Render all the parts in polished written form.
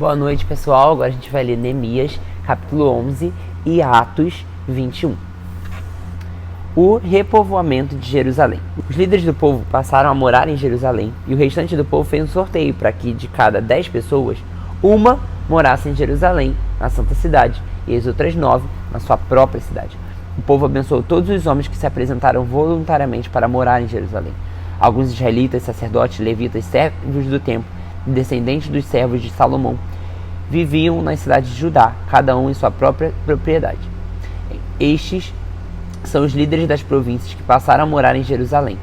Boa noite, pessoal. Agora a gente vai ler Neemias, capítulo 11 e Atos 21. O repovoamento de Jerusalém. Os líderes do povo passaram a morar em Jerusalém e o restante do povo fez um sorteio para que de cada 10 pessoas, uma morasse em Jerusalém, na Santa Cidade, e as outras 9 na sua própria cidade. O povo abençoou todos os homens que se apresentaram voluntariamente para morar em Jerusalém. Alguns israelitas, sacerdotes, levitas, servos do templo e descendentes dos servos de Salomão viviam nas cidades de Judá, cada um em sua própria propriedade. Estes são os líderes das províncias que passaram a morar em Jerusalém.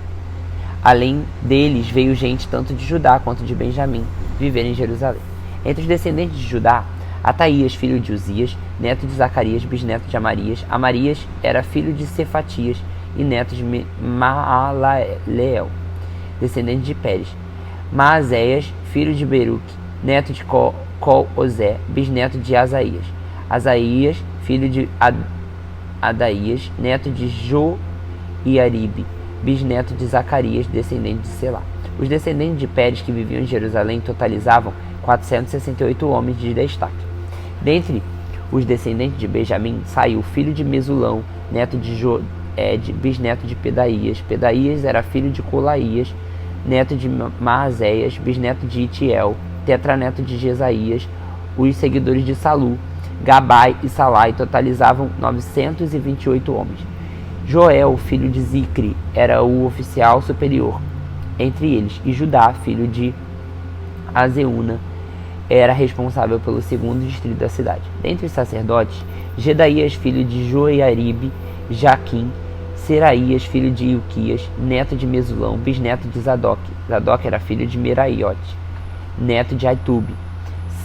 Além deles veio gente tanto de Judá quanto de Benjamim viver em Jerusalém. Entre os descendentes de Judá, Ataías, filho de Uzias, neto de Zacarias, bisneto de Amarias. Amarias era filho de Cefatias e neto de Maalaleel, descendente de Pérez. Maazéias, filho de Beruque, neto de Col-Ozé, bisneto de Asaías. Asaías, filho de Adaías, neto de Joiaribe, bisneto de Zacarias, descendente de Selá. Os descendentes de Pérez que viviam em Jerusalém totalizavam 468 homens de destaque. Dentre os descendentes de Benjamim saiu o filho de Mesulão, neto de Joed, bisneto de Pedaías. Pedaías era filho de Colaías, neto de Maazéias, bisneto de Itiel, tetraneto de Jesaías. Os seguidores de Salu, Gabai e Salai totalizavam 928 homens. Joel, filho de Zicri, era o oficial superior entre eles, e Judá, filho de Azeúna, era responsável pelo segundo distrito da cidade. Dentre os sacerdotes, Gedaías, filho de Joiaribe, Jaquim, Seraías, filho de Ilquias, neto de Mesulão, bisneto de Zadok. Zadok era filho de Meraiote, neto de Aitube,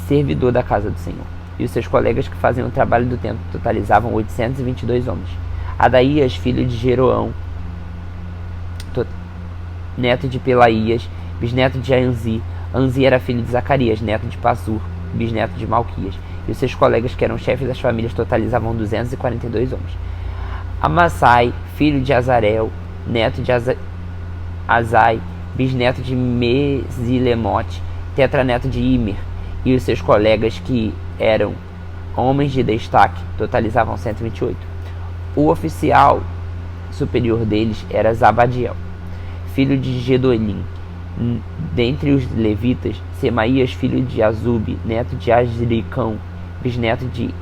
servidor da casa do Senhor. E os seus colegas que faziam o trabalho do templo totalizavam 822 homens. Adaías, filho de Jeroão, neto de Pelaías, bisneto de Anzi. Anzi era filho de Zacarias, neto de Passur, bisneto de Malquias. E os seus colegas, que eram chefes das famílias, totalizavam 242 homens. Amassai, filho de Azarel, neto de Azai, bisneto de Mesilemote, tetraneto de Imer. E os seus colegas, que eram homens de destaque, totalizavam 128. O oficial superior deles era Zabadiel, filho de Gedolim. Dentre os levitas, Semaías, filho de Azube, neto de Azricão, bisneto de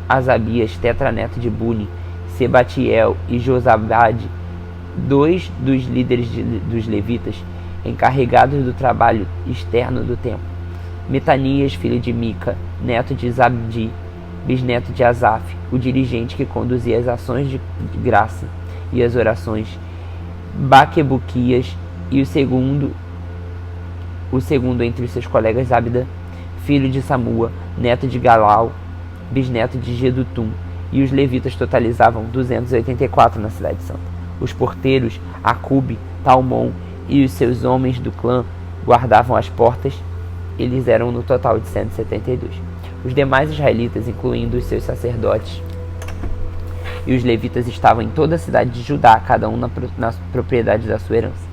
Asabias, tetraneto de Buni, Sebatiel e Josabade, dois dos líderes dos levitas, encarregados do trabalho externo do templo. Metanias, filho de Mica, neto de Zabdi, bisneto de Asaf, o dirigente que conduzia as ações de graça e as orações. Baquebuquias e o segundo entre os seus colegas, Abda, filho de Samua, neto de Galal, bisneto de Gedutum. E os levitas totalizavam 284 na cidade santa. Os porteiros, Acube, Talmon e os seus homens do clã guardavam as portas. Eles eram no total de 172. Os demais israelitas, incluindo os seus sacerdotes e os levitas, estavam em toda a cidade de Judá, cada um na propriedade da sua herança.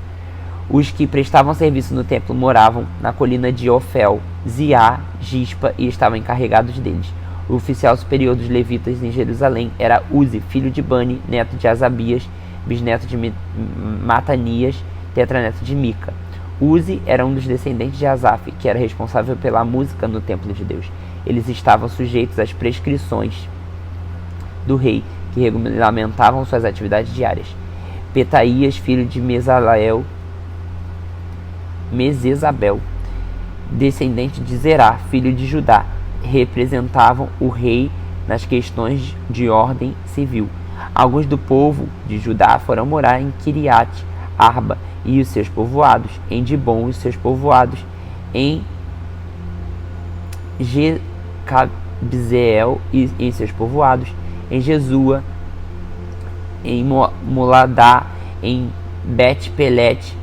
Os que prestavam serviço no templo moravam na colina de Ofel, Ziá, Gispa, e estavam encarregados deles. O oficial superior dos levitas em Jerusalém era Uzi, filho de Bani, neto de Asabias, bisneto de Matanias, tetraneto de Mica. Uzi era um dos descendentes de Asaf, que era responsável pela música no templo de Deus. Eles estavam sujeitos às prescrições do rei, que regulamentavam suas atividades diárias. Petaías, filho de Mesesabel, descendente de Zerá, filho de Judá, representavam o rei nas questões de ordem civil. Alguns do povo de Judá foram morar em Kiriat Arba e os seus povoados, em Dibon e os seus povoados, em Jecabzeel e seus povoados, em Jesua, em Moladá, em Bet-Pelet,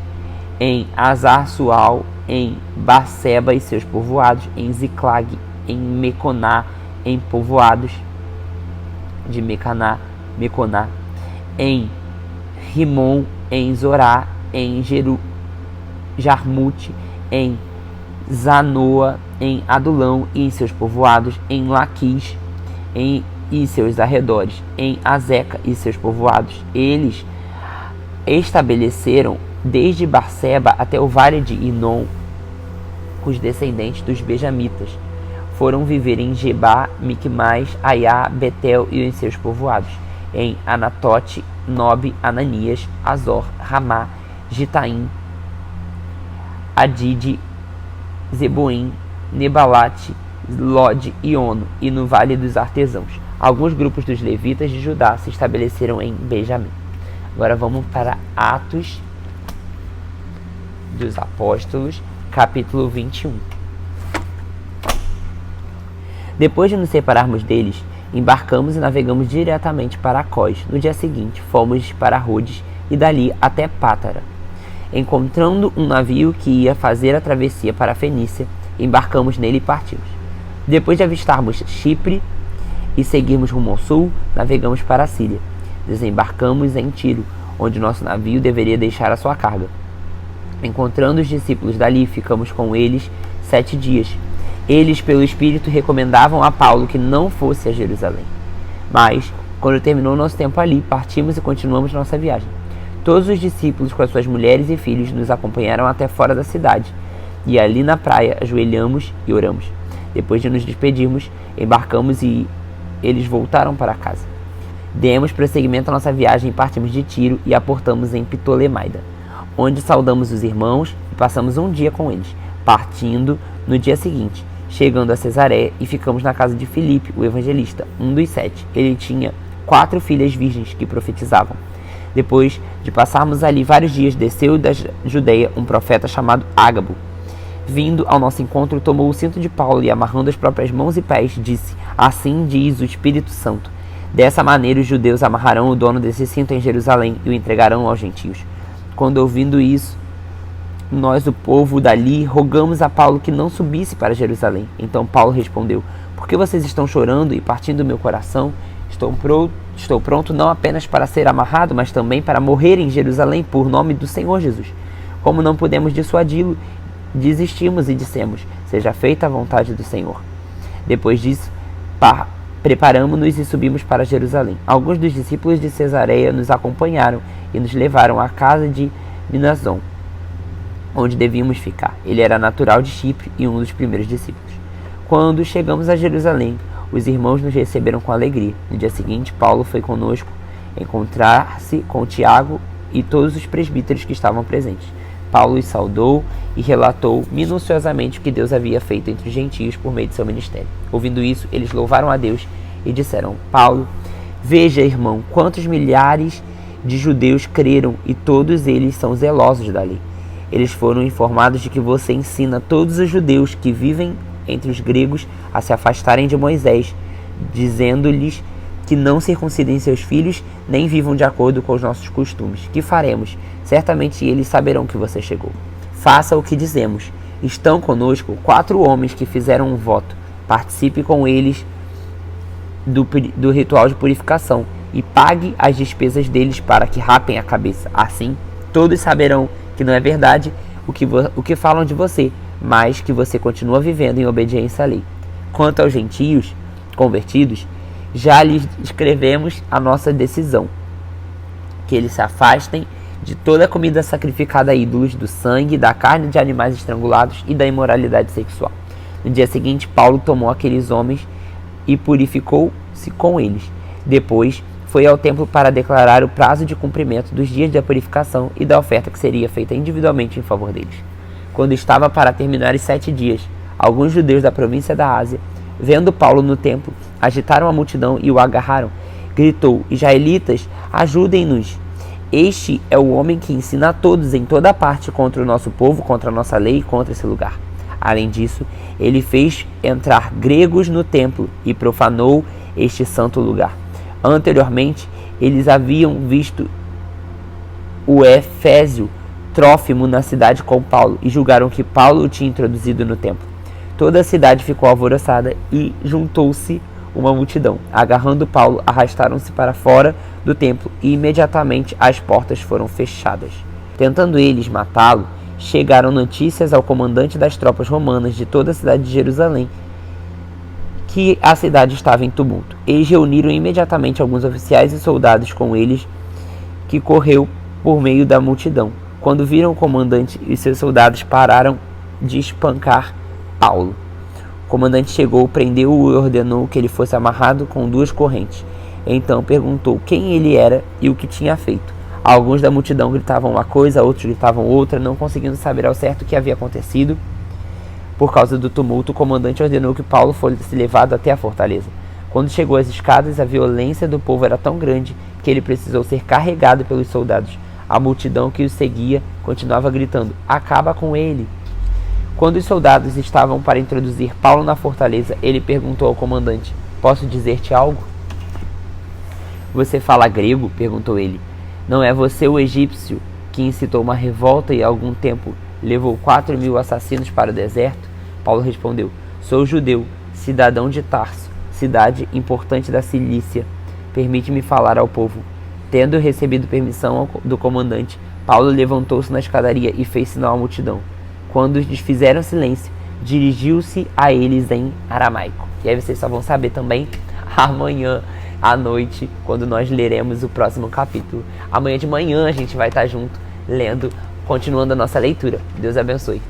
em Azar-Sual, em Barseba e seus povoados, em Ziclag, em Meconá, em povoados de Meconá, em Rimon, em Zorá, em Jarmute, em Zanoa, em Adulão e em seus povoados, em Laquis e seus arredores, em Azeca e seus povoados. Eles estabeleceram desde Barseba até o vale de Inom. Os descendentes dos benjamitas foram viver em Gebá, Micmais, Aiá, Betel e em seus povoados, em Anatote, Nobe, Ananias, Azor, Ramá, Gitaim, Adide, Zeboim, Nebalate, Lode e Ono, e no Vale dos Artesãos. Alguns grupos dos levitas de Judá se estabeleceram em Benjamim. Agora vamos para Atos dos Apóstolos, capítulo 21. Depois de nos separarmos deles, embarcamos e navegamos diretamente para Cós. No dia seguinte, fomos para Rhodes e dali até Pátara. Encontrando um navio que ia fazer a travessia para a Fenícia, embarcamos nele e partimos. Depois de avistarmos Chipre e seguirmos rumo ao sul, navegamos para a Síria. Desembarcamos em Tiro, onde nosso navio deveria deixar a sua carga. Encontrando os discípulos dali, ficamos com eles 7 dias. Eles, pelo Espírito, recomendavam a Paulo que não fosse a Jerusalém. Mas, quando terminou nosso tempo ali, partimos e continuamos nossa viagem. Todos os discípulos, com as suas mulheres e filhos, nos acompanharam até fora da cidade. E ali na praia, ajoelhamos e oramos. Depois de nos despedirmos, embarcamos e eles voltaram para casa. Demos prosseguimento à nossa viagem e partimos de Tiro e aportamos em Ptolemaida, onde saudamos os irmãos e passamos um dia com eles, partindo no dia seguinte, chegando a Cesareia, e ficamos na casa de Filipe, o evangelista, um dos 7. Ele tinha 4 filhas virgens que profetizavam. Depois de passarmos ali vários dias, desceu da Judeia um profeta chamado Ágabo. Vindo ao nosso encontro, tomou o cinto de Paulo e, amarrando as próprias mãos e pés, disse: assim diz o Espírito Santo, dessa maneira os judeus amarrarão o dono desse cinto em Jerusalém e o entregarão aos gentios. Quando ouvindo isso, nós, o povo dali, rogamos a Paulo que não subisse para Jerusalém. Então Paulo respondeu: por que vocês estão chorando e partindo o meu coração? Estou pronto não apenas para ser amarrado, mas também para morrer em Jerusalém por nome do Senhor Jesus. Como não pudemos dissuadi-lo, desistimos e dissemos: seja feita a vontade do Senhor. Depois disso, preparamos-nos e subimos para Jerusalém. Alguns dos discípulos de Cesareia nos acompanharam e nos levaram à casa de Minazon, onde devíamos ficar. Ele era natural de Chipre e um dos primeiros discípulos. Quando chegamos a Jerusalém, os irmãos nos receberam com alegria. No dia seguinte, Paulo foi conosco encontrar-se com Tiago e todos os presbíteros que estavam presentes. Paulo os saudou e relatou minuciosamente o que Deus havia feito entre os gentios por meio de seu ministério. Ouvindo isso, eles louvaram a Deus e disseram: Paulo, veja, irmão, quantos milhares de judeus creram e todos eles são zelosos da lei. Eles foram informados de que você ensina todos os judeus que vivem entre os gregos a se afastarem de Moisés, dizendo-lhes que não circuncidem seus filhos, nem vivam de acordo com os nossos costumes. Que faremos? Certamente eles saberão que você chegou. Faça o que dizemos. Estão conosco 4 homens que fizeram um voto. Participe com eles do ritual de purificação e pague as despesas deles para que rapem a cabeça. Assim, todos saberão que não é verdade o que falam de você, mas que você continua vivendo em obediência à lei. Quanto aos gentios convertidos, já lhes escrevemos a nossa decisão, que eles se afastem de toda a comida sacrificada a ídolos, do sangue, da carne de animais estrangulados e da imoralidade sexual. No dia seguinte, Paulo tomou aqueles homens e purificou-se com eles. Depois, foi ao templo para declarar o prazo de cumprimento dos dias da purificação e da oferta que seria feita individualmente em favor deles. Quando estava para terminar os 7 dias, alguns judeus da província da Ásia, vendo Paulo no templo, agitaram a multidão e o agarraram. Gritou: israelitas, ajudem-nos! Este é o homem que ensina a todos em toda parte contra o nosso povo, contra a nossa lei e contra esse lugar. Além disso, ele fez entrar gregos no templo e profanou este santo lugar. Anteriormente, eles haviam visto o Efésio Trófimo na cidade com Paulo e julgaram que Paulo o tinha introduzido no templo. Toda a cidade ficou alvoroçada e juntou-se uma multidão. Agarrando Paulo, arrastaram-se para fora do templo e imediatamente as portas foram fechadas. Tentando eles matá-lo, chegaram notícias ao comandante das tropas romanas de toda a cidade de Jerusalém que a cidade estava em tumulto. Eles reuniram imediatamente alguns oficiais e soldados com eles, que correu por meio da multidão. Quando viram o comandante e seus soldados, pararam de espancar Paulo. O comandante chegou, prendeu-o e ordenou que ele fosse amarrado com 2 correntes. Então perguntou quem ele era e o que tinha feito. Alguns da multidão gritavam uma coisa, outros gritavam outra, não conseguindo saber ao certo o que havia acontecido. Por causa do tumulto, o comandante ordenou que Paulo fosse levado até a fortaleza. Quando chegou às escadas, a violência do povo era tão grande que ele precisou ser carregado pelos soldados. A multidão que o seguia continuava gritando: "Acaba com ele!" Quando os soldados estavam para introduzir Paulo na fortaleza, ele perguntou ao comandante: "Posso dizer-te algo?" "Você fala grego?" perguntou ele. "Não é você o egípcio que incitou uma revolta e há algum tempo levou 4.000 assassinos para o deserto?" Paulo respondeu: "Sou judeu, cidadão de Tarso, cidade importante da Cilícia. Permite-me falar ao povo." Tendo recebido permissão do comandante, Paulo levantou-se na escadaria e fez sinal à multidão. Quando os desfizeram silêncio, dirigiu-se a eles em aramaico. E aí vocês só vão saber também amanhã à noite, quando nós leremos o próximo capítulo. Amanhã de manhã a gente vai estar junto, lendo, continuando a nossa leitura. Deus abençoe.